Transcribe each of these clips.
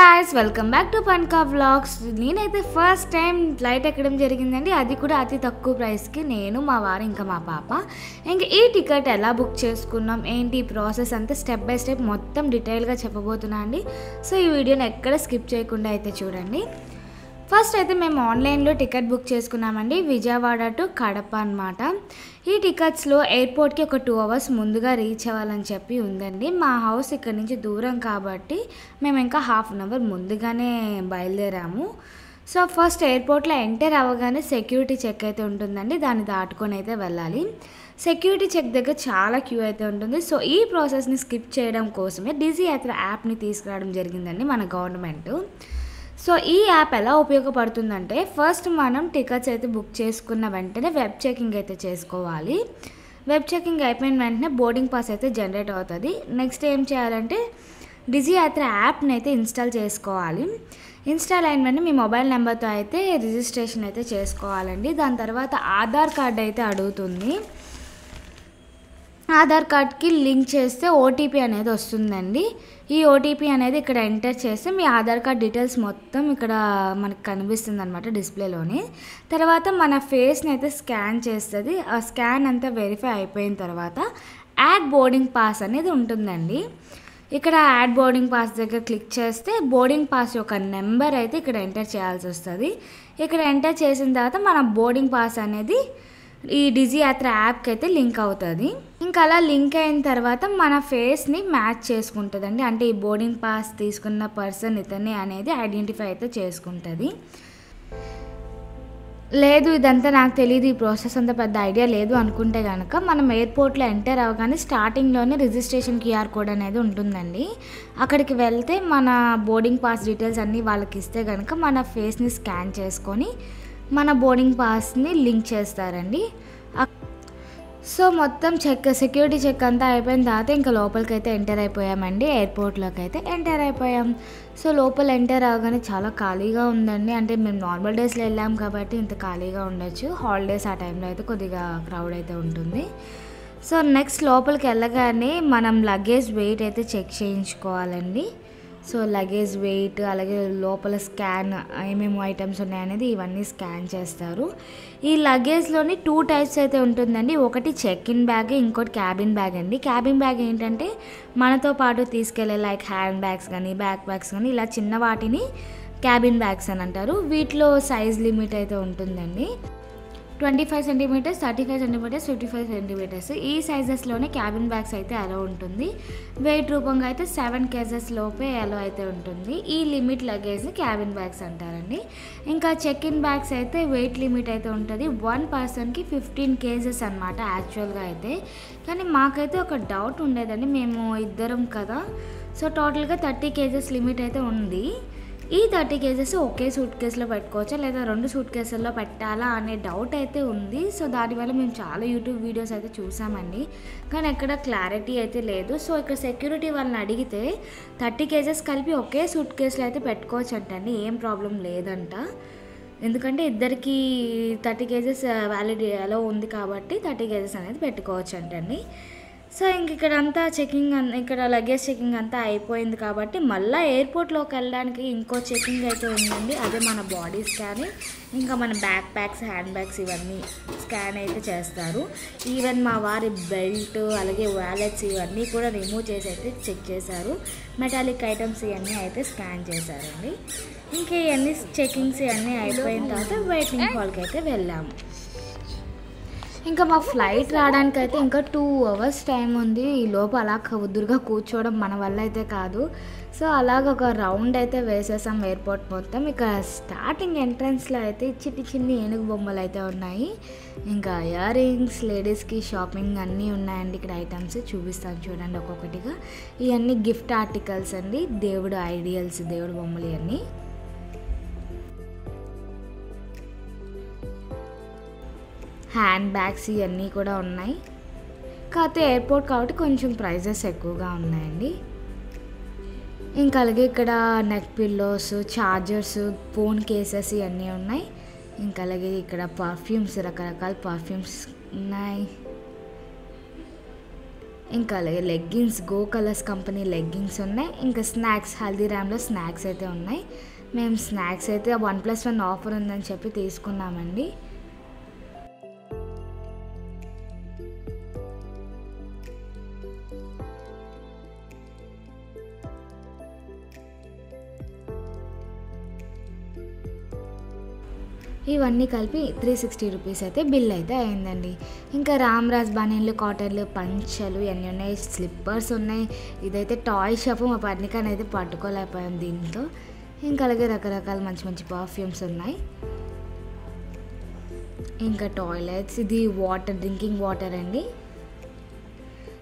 guys, welcome back to Panka Vlogs. నేనైతే first time flight ఎక్కడం జరిగిందండి. అది కూడా అతి తక్కువ ప్రైస్కి. నేను మా వారు ఇంకా మా పాప. ఇంకా ఈ టికెట్ ఎలా బుక్ చేసుకున్నాం, ఏంటి ప్రాసెస్ అంతా స్టెప్ బై స్టెప్ మొత్తం డీటెయిల్గా చెప్పబోతున్నా అండి. సో ఈ వీడియోని ఎక్కడ స్కిప్ చేయకుండా అయితే చూడండి. ఫస్ట్ అయితే మేము ఆన్లైన్లో టికెట్ బుక్ చేసుకున్నామండి, విజయవాడ టు కడప అనమాట. ఈ టికెట్స్లో ఎయిర్పోర్ట్కి ఒక 2 hours ముందుగా రీచ్ అవ్వాలని చెప్పి ఉందండి. మా హౌస్ ఇక్కడ నుంచి దూరం కాబట్టి మేము ఇంకా 1/2 hour ముందుగానే బయలుదేరాము. సో ఫస్ట్ ఎయిర్పోర్ట్లో ఎంటర్ అవ్వగానే సెక్యూరిటీ చెక్ అయితే ఉంటుందండి, దాన్ని దాటుకొని అయితే వెళ్ళాలి. సెక్యూరిటీ చెక్ దగ్గర చాలా క్యూ అయితే ఉంటుంది. సో ఈ ప్రాసెస్ని స్కిప్ చేయడం కోసమే డిజీ యాత్ర యాప్ని తీసుకురావడం జరిగిందండి మన గవర్నమెంట్. సో ఈ యాప్ ఎలా ఉపయోగపడుతుందంటే, ఫస్ట్ మనం టికెట్స్ అయితే బుక్ చేసుకున్న వెంటనే వెబ్ చెకింగ్ అయితే చేసుకోవాలి. వెబ్ చెకింగ్ అయిపోయిన వెంటనే బోర్డింగ్ పాస్ అయితే జనరేట్ అవుతుంది. నెక్స్ట్ ఏం చేయాలంటే డిజీ యాత్ర యాప్ని అయితే ఇన్స్టాల్ చేసుకోవాలి. ఇన్స్టాల్ అయిన వెంటనే మీ మొబైల్ నెంబర్తో అయితే రిజిస్ట్రేషన్ అయితే చేసుకోవాలండి. దాని తర్వాత ఆధార్ కార్డ్ అయితే అడుగుతుంది. ఆధార్ కార్డ్కి లింక్ చేస్తే ఓటీపీ అనేది వస్తుందండి. ఈ ఓటీపీ అనేది ఇక్కడ ఎంటర్ చేస్తే మీ ఆధార్ కార్డ్ డీటెయిల్స్ మొత్తం ఇక్కడ మనకు కనిపిస్తుంది అనమాట డిస్ప్లేలోని. తర్వాత మన ఫేస్ని అయితే స్కాన్ చేస్తుంది. ఆ స్కాన్ అంతా వెరిఫై అయిపోయిన తర్వాత యాడ్ బోర్డింగ్ పాస్ అనేది ఉంటుందండి. ఇక్కడ యాడ్ బోర్డింగ్ పాస్ దగ్గర క్లిక్ చేస్తే బోర్డింగ్ పాస్ యొక్క నెంబర్ అయితే ఇక్కడ ఎంటర్ చేయాల్సి వస్తుంది. ఇక్కడ ఎంటర్ చేసిన తర్వాత మన బోర్డింగ్ పాస్ అనేది ఈ డిజీ యాత్ర యాప్కి అయితే లింక్ అవుతుంది. ఇంకా అలా లింక్ అయిన తర్వాత మన ఫేస్ని మ్యాచ్ చేసుకుంటుందండి. అంటే ఈ బోర్డింగ్ పాస్ తీసుకున్న పర్సన్ ఇతనే అనేది ఐడెంటిఫై అయితే చేసుకుంటుంది. లేదు ఇదంతా నాకు తెలియదు, ఈ ప్రాసెస్ అంతా పెద్ద ఐడియా లేదు అనుకుంటే కనుక మనం ఎయిర్పోర్ట్లో ఎంటర్ అవ్వగానే స్టార్టింగ్లోనే రిజిస్ట్రేషన్ క్యూఆర్ కోడ్ అనేది ఉంటుందండి. అక్కడికి వెళ్తే మన బోర్డింగ్ పాస్ డీటెయిల్స్ అన్నీ వాళ్ళకి ఇస్తే కనుక మన ఫేస్ని స్కాన్ చేసుకొని మన బోర్డింగ్ పాస్ని లింక్ చేస్తారండి. సో మొత్తం సెక్యూరిటీ చెక్ అంతా అయిపోయిన తర్వాత ఇంకా లోపలికి అయితే ఎంటర్ అయిపోయామండి. ఎయిర్పోర్ట్లోకి అయితే ఎంటర్ అయిపోయాం. సో లోపల ఎంటర్ అవ్వగానే చాలా ఖాళీగా ఉందండి. అంటే మేము నార్మల్ డేస్లో వెళ్ళాం కాబట్టి ఇంత ఖాళీగా ఉండొచ్చు, హాలిడేస్ ఆ టైంలో అయితే కొద్దిగా క్రౌడ్ అయితే ఉంటుంది. సో నెక్స్ట్ లోపలికి వెళ్ళగానే మనం లగేజ్ వెయిట్ అయితే చెక్ చేయించుకోవాలండి. సో లగేజ్ వెయిట్, అలాగే లోపల స్కాన్ ఏమేమి ఐటమ్స్ ఉన్నాయనేది ఇవన్నీ స్కాన్ చేస్తారు. ఈ లగేజ్లోని 2 types అయితే ఉంటుందండి. ఒకటి చెక్ ఇన్ బ్యాగ్, ఇంకోటి క్యాబిన్ బ్యాగ్ అండి. క్యాబిన్ బ్యాగ్ ఏంటంటే మనతో పాటు తీసుకెళ్ళే లైక్ హ్యాండ్ బ్యాగ్స్ కానీ బ్యాక్ బ్యాగ్స్ కానీ ఇలా చిన్న వాటిని క్యాబిన్ బ్యాగ్స్ అని అంటారు. వీటిలో సైజ్ లిమిట్ అయితే ఉంటుందండి. 25 cm, 35 cm, 55 cm ఈ సైజెస్లోనే క్యాబిన్ బ్యాగ్స్ అయితే అలో ఉంటుంది. వెయిట్ రూపంగా అయితే 7 kgs లోపే అలో అయితే ఉంటుంది. ఈ లిమిట్ లగేజ్ని క్యాబిన్ బ్యాగ్స్ అంటారండి. ఇంకా చెక్ ఇన్ బ్యాగ్స్ అయితే వెయిట్ లిమిట్ అయితే ఉంటుంది. 1 personకి 15 kgs అనమాట యాక్చువల్గా అయితే. కానీ మాకైతే ఒక డౌట్ ఉండేదండి, మేము ఇద్దరం కదా, సో టోటల్గా 30 kgs లిమిట్ అయితే ఉంది. ఈ 30 kgs ఒకే సూట్ కేసులో పెట్టుకోవచ్చా లేదా 2 సూట్ కేసుల్లో పెట్టాలా అనే డౌట్ అయితే ఉంది. సో దానివల్ల మేము చాలా యూట్యూబ్ వీడియోస్ అయితే చూసామండి, కానీ ఎక్కడ క్లారిటీ అయితే లేదు. సో ఇక్కడ సెక్యూరిటీ వాళ్ళని అడిగితే 30 kgs కలిపి ఒకే సూట్ కేసులో అయితే పెట్టుకోవచ్చు అంటండి, ఏం ప్రాబ్లం లేదంట. ఎందుకంటే ఇద్దరికి 30 kgs వ్యాలిడిటీలో ఉంది కాబట్టి 30 kgs అనేది పెట్టుకోవచ్చు అంటండి. సో ఇంక ఇక్కడ అంతా చెకింగ్, ఇక్కడ లగేజ్ చెకింగ్ అంతా అయిపోయింది కాబట్టి మళ్ళీ ఎయిర్పోర్ట్లోకి వెళ్ళడానికి ఇంకో చెకింగ్ అయితే ఉందండి. అదే మన బాడీ స్కాన్, ఇంకా మన బ్యాక్ ప్యాక్స్, హ్యాండ్ బ్యాగ్స్ ఇవన్నీ స్కాన్ అయితే చేస్తారు. ఈవెన్ మా వారి బెల్ట్, అలాగే వ్యాలెట్స్ ఇవన్నీ కూడా రిమూవ్ చేసి అయితే చెక్ చేశారు. మెటాలిక్ ఐటమ్స్ ఇవన్నీ అయితే స్కాన్ చేశారండి. ఇంకా ఇవన్నీ చెకింగ్స్ ఇవన్నీ అయిపోయిన తర్వాత వెయిటింగ్ హాల్కి అయితే వెళ్ళాము. ఇంకా మా ఫ్లైట్ రావడానికి అయితే ఇంకా 2 hours టైం ఉంది. ఈ లోపు అలా కుదురుగా కూర్చోవడం మన వల్ల అయితే కాదు. సో అలాగ ఒక రౌండ్ అయితే వేసేసాం ఎయిర్పోర్ట్ మొత్తం. ఇక స్టార్టింగ్ ఎంట్రన్స్లో అయితే చిన్ని ఏనుగు బొమ్మలు అయితే ఉన్నాయి. ఇంకా ఇయర్ రింగ్స్, లేడీస్కి షాపింగ్ అన్నీ ఉన్నాయండి. ఇక్కడ ఐటమ్స్ చూపిస్తాను చూడండి ఒక్కొక్కటిగా. ఇవన్నీ గిఫ్ట్ ఆర్టికల్స్ అండి, దేవుడు ఐడియల్స్, దేవుడు బొమ్మలు ఇవన్నీ. హ్యాండ్ బ్యాగ్స్ ఇవన్నీ కూడా ఉన్నాయి. కాకపోతే ఎయిర్పోర్ట్ కాబట్టి కొంచెం ప్రైజెస్ ఎక్కువగా ఉన్నాయండి. ఇంకా అలాగే ఇక్కడ neck pillows, chargers, phone cases ఇవన్నీ ఉన్నాయి. ఇంకా అలాగే ఇక్కడ పర్ఫ్యూమ్స్, రకరకాల పర్ఫ్యూమ్స్ ఉన్నాయి. ఇంకా అలాగే leggings go colours company leggings ఉన్నాయి. ఇంకా స్నాక్స్ హల్దీరామ్లో స్నాక్స్ అయితే ఉన్నాయి. మేము స్నాక్స్ అయితే 1+1 ఆఫర్ ఉందని చెప్పి తీసుకున్నామండి. ఇవన్నీ కలిపి 360 రూపీస్ అయితే బిల్ అయితే అయిందండి. ఇంకా రామ్రాజ్ బనీన్లు, కాటన్లు, పంచలు ఇవన్నీ ఉన్నాయి. స్లిప్పర్స్ ఉన్నాయి. ఇదైతే టాయ్ షాప్. మా పర్ణికని అయితే పట్టుకోలేకపోయాం దీంతో. ఇంకా అలాగే రకరకాల మంచి మంచి పర్ఫ్యూమ్స్ ఉన్నాయి. ఇంకా టాయిలెట్స్, ఇది వాటర్, డ్రింకింగ్ వాటర్ అండి.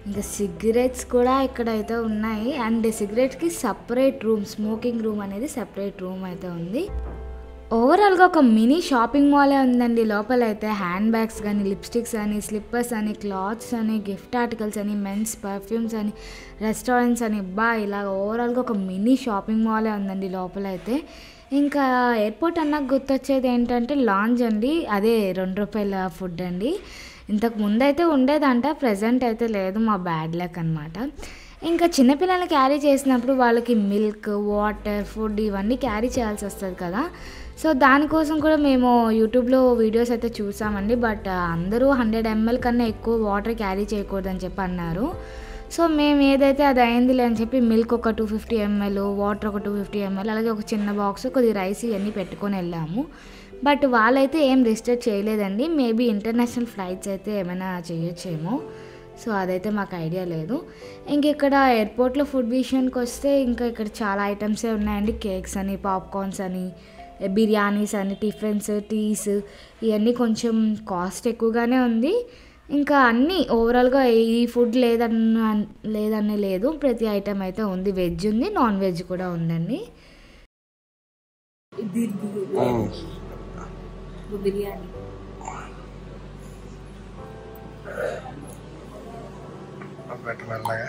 ఇంకా సిగరెట్స్ కూడా ఇక్కడైతే ఉన్నాయి. అండ్ సిగరెట్స్కి సపరేట్ రూమ్, స్మోకింగ్ రూమ్ అనేది సపరేట్ రూమ్ అయితే ఉంది. ఓవరాల్గా ఒక మినీ షాపింగ్ మాలే ఉందండి. లోపల అయితే హ్యాండ్ బ్యాగ్స్ కానీ, లిప్స్టిక్స్ అని, స్లిప్పర్స్ అని, క్లాత్స్ అని, గిఫ్ట్ ఆర్టికల్స్ అని, మెన్స్ పర్ఫ్యూమ్స్ అని, రెస్టారెంట్స్ అని, ఇలా ఓవరాల్గా ఒక మినీ షాపింగ్ మాలే ఉందండి లోపల అయితే. ఇంకా ఎయిర్పోర్ట్ అన్నాక గుర్తొచ్చేది ఏంటంటే లాంజ్ అండి. అదే ₹2 ఫుడ్ అండి. ఇంతకు ముందు అయితే ఉండేదంట, ప్రజెంట్ అయితే లేదు. మా బ్యాడ్ లక్ అనమాట. ఇంకా చిన్నపిల్లల్ని క్యారీ చేసినప్పుడు వాళ్ళకి మిల్క్, వాటర్, ఫుడ్ ఇవన్నీ క్యారీ చేయాల్సి వస్తుంది కదా. సో దానికోసం కూడా మేము యూట్యూబ్లో వీడియోస్ అయితే చూసామండి. బట్ అందరూ 100 ml కన్నా ఎక్కువ వాటర్ క్యారీ చేయకూడదని చెప్పి అన్నారు. సో మేము ఏదైతే అది అయిందిలే అని చెప్పి మిల్క్ ఒక 250 ml, వాటర్ ఒక 250 ml, అలాగే ఒక చిన్న బాక్స్, కొద్ది రైస్ ఇవన్నీ పెట్టుకొని వెళ్ళాము. బట్ వాళ్ళైతే ఏం రిస్ట్రిక్ట్ చేయలేదండి. మేబీ ఇంటర్నేషనల్ ఫ్లైట్స్ అయితే ఏమైనా చేయొచ్చేమో. సో అదైతే మాకు ఐడియా లేదు. ఇంక ఇక్కడ ఎయిర్పోర్ట్లో ఫుడ్ విషయానికి వస్తే ఇంకా ఇక్కడ చాలా ఐటమ్సే ఉన్నాయండి. కేక్స్ అని, పాప్కార్న్స్ అని, బిర్యానీస్ అని, టిఫిన్స్, టీస్ ఇవన్నీ కొంచెం కాస్ట్ ఎక్కువగానే ఉంది. ఇంకా అన్నీ ఓవరాల్గా ఈ ఫుడ్ లేదనే లేదు, ప్రతి ఐటమ్ అయితే ఉంది. వెజ్ ఉంది, నాన్ వెజ్ కూడా ఉందండి. బిర్యానీ మెల్లగా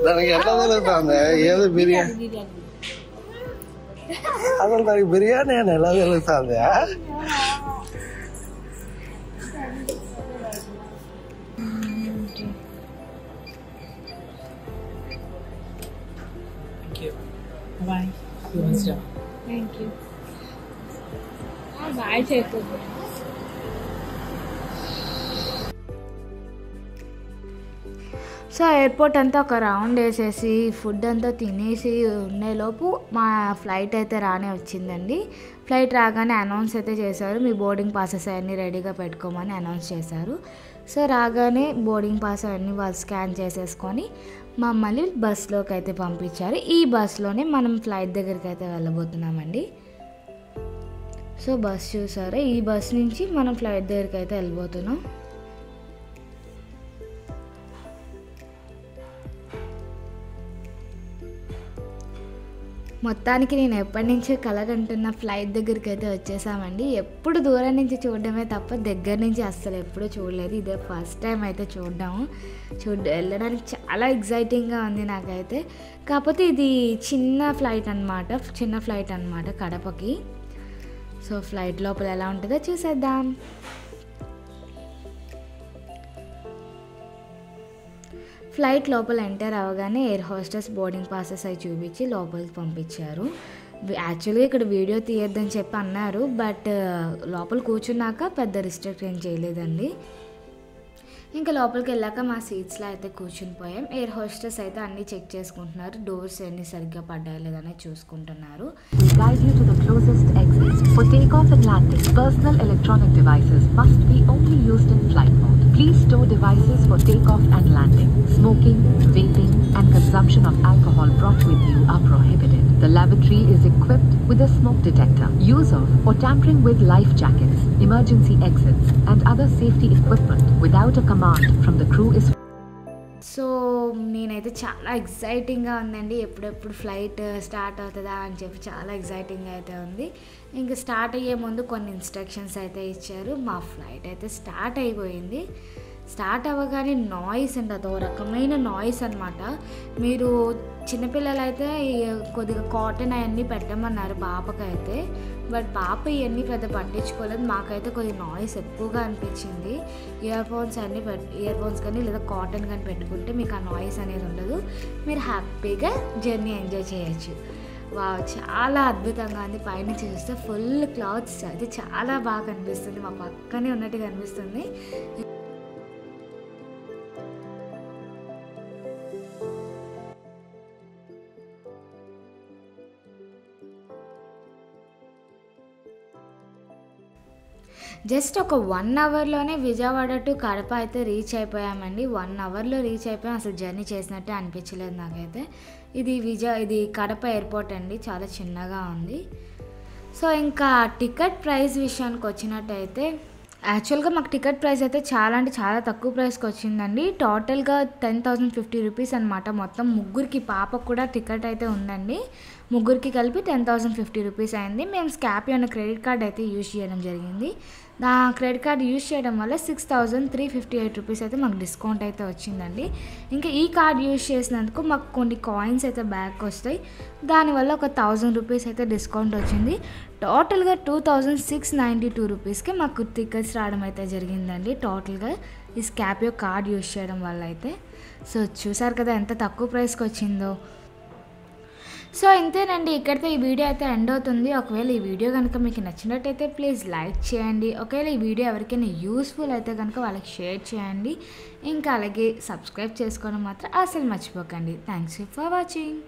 దానికి ఎట్లా తెలుస్తుంది ఏదో బిర్యానీ? అసలు దానికి బిర్యానీ అని ఎలా తెలుస్తుంది? Bye. Thank you. బాయ్ చేస్తుంది. సో ఎయిర్పోర్ట్ అంతా ఒక రౌండ్ వేసేసి ఫుడ్ అంతా తినేసి ఉండేలోపు మా ఫ్లైట్ అయితే రానే వచ్చిందండి. ఫ్లైట్ రాగానే అనౌన్స్ అయితే చేశారు, మీ బోర్డింగ్ పాసెస్ అవన్నీ రెడీగా పెట్టుకోమని అనౌన్స్ చేశారు. సో రాగానే బోర్డింగ్ పాస్ అవన్నీ వాళ్ళు స్కాన్ చేసేసుకొని మమ్మల్ని బస్లోకి అయితే పంపించారు. ఈ బస్లోనే మనం ఫ్లైట్ దగ్గరికి అయితే వెళ్ళబోతున్నామండి. సో బస్ చూసారా, ఈ బస్ నుంచి మనం ఫ్లైట్ దగ్గరికి అయితే వెళ్ళిపోతున్నాం. మొత్తానికి నేను ఎప్పటి నుంచో కలగంటున్న ఫ్లైట్ దగ్గరికి అయితే వచ్చేసామండి. ఎప్పుడు దూరం నుంచి చూడడమే తప్ప దగ్గర నుంచి అస్సలు ఎప్పుడూ చూడలేదు. ఇదే ఫస్ట్ టైం అయితే వెళ్ళడానికి చాలా ఎగ్జైటింగ్గా ఉంది నాకైతే. కాకపోతే ఇది చిన్న ఫ్లైట్ అనమాట కడపకి. సో ఫ్లైట్ లోపల ఎలా ఉంటుందో చూసేద్దాం. ఫ్లైట్ లోపల ఎంటర్ అవ్వగానే ఎయిర్ హోస్టెస్ బోర్డింగ్ పాసెస్ అవి చూపించి లోపలికి పంపించారు. యాక్చువల్గా ఇక్కడ వీడియో తీయొద్దని చెప్పి అన్నారు, బట్ లోపల కూర్చున్నాక పెద్ద రిస్ట్రిక్ట్ ఏం చేయలేదండి. ఇంకా లోపలికి వెళ్ళాక మా సీట్స్లో అయితే కూర్చుని పోయాం. ఎయిర్ హోస్టెస్ అయితే అన్నీ చెక్ చేసుకుంటున్నారు, డోర్స్ అన్నీ సరిగ్గా పడ్డాయి లేదని చూసుకుంటున్నారు. Guide you to the closest exit. For takeoff and landing, personal electronic devices must be only used in flight mode. Please store devices for takeoff and landing. Smoking, vaping, and consumption of alcohol brought with you are prohibited. The lavatory is equipped with a smoke detector. Use of or tampering with life jackets, emergency exits, and other safety equipment without a command from the crew is. So నేనైతే చాలా ఎగ్జైటింగ్గా ఉందండి. ఎప్పుడెప్పుడు flight start అవుతుందా అని చెప్పి చాలా ఎగ్జైటింగ్గా అయితే ఉంది. ఇంకా స్టార్ట్ అయ్యే ముందు కొన్ని ఇన్స్ట్రక్షన్స్ అయితే ఇచ్చారు. మా ఫ్లైట్ అయితే స్టార్ట్ అయిపోయింది. స్టార్ట్ అవ్వగానే నాయిస్ అండి, అదో రకమైన నాయిస్ అనమాట. మీరు చిన్నపిల్లలు అయితే కొద్దిగా కాటన్ అవన్నీ పెట్టమన్నారు పాపకైతే, బట్ పాప ఇవన్నీ పెద్ద పట్టించుకోలేదు. మాకైతే కొద్దిగా నాయిస్ ఎక్కువగా అనిపించింది. ఇయర్ ఫోన్స్ కానీ లేదా కాటన్ కానీ పెట్టుకుంటే మీకు ఆ నాయిస్ అనేది ఉండదు, మీరు హ్యాపీగా జర్నీ ఎంజాయ్ చేయొచ్చు. చాలా అద్భుతంగా ఉంది. పైనుంచి చూస్తే ఫుల్ క్లౌడ్స్, అది చాలా బాగా కనిపిస్తుంది, మా పక్కనే ఉన్నట్టుగా అనిపిస్తుంది. జస్ట్ ఒక 1 అవర్లోనే విజయవాడ టు కడప అయితే రీచ్ అయిపోయామండి. 1 అవర్లో రీచ్ అయిపోయాం. అసలు జర్నీ చేసినట్టే అనిపించలేదు నాకైతే. ఇది కడప ఎయిర్పోర్ట్ అండి, చాలా చిన్నగా ఉంది. సో ఇంకా టికెట్ ప్రైస్ విషయానికి వచ్చినట్టయితే యాక్చువల్గా మాకు టికెట్ ప్రైస్ అయితే చాలా తక్కువ ప్రైస్కి వచ్చిందండి. టోటల్గా 10,050 రూపీస్ అనమాట. మొత్తం ముగ్గురికి, పాపకు కూడా టికెట్ అయితే ఉందండి, ముగ్గురికి కలిపి 10,050 రూపీస్ అయింది. మేము స్కాపియో అనే క్రెడిట్ కార్డ్ అయితే యూజ్ చేయడం జరిగింది. నా క్రెడిట్ కార్డ్ యూజ్ చేయడం వల్ల 6,358 రూపీస్ అయితే మాకు డిస్కౌంట్ అయితే వచ్చిందండి. ఇంకా ఈ కార్డ్ యూజ్ చేసినందుకు మాకు కొన్ని కాయిన్స్ అయితే బ్యాక్ వస్తాయి, దానివల్ల ఒక 1,000 రూపీస్ అయితే డిస్కౌంట్ వచ్చింది. టోటల్గా 2,692 రూపీస్కి మాకు టికెట్స్ రావడం అయితే జరిగిందండి, టోటల్గా ఈ స్కాపియో కార్డ్ యూజ్ చేయడం వల్ల అయితే. సో చూసారు కదా ఎంత తక్కువ ప్రైస్కి వచ్చిందో. సో ఇంతేనండి, ఇక్కడితో ఈ వీడియో అయితే ఎండ్ అవుతుంది. ఒకవేళ ఈ వీడియో కనుక మీకు నచ్చినట్టయితే ప్లీజ్ లైక్ చేయండి. ఒకవేళ ఈ వీడియో ఎవరికైనా యూస్ఫుల్ అయితే కనుక వాళ్ళకి షేర్ చేయండి. ఇంకా అలాగే సబ్స్క్రైబ్ చేసుకోవడం మాత్రం అసలు మర్చిపోకండి. Thanks for watching.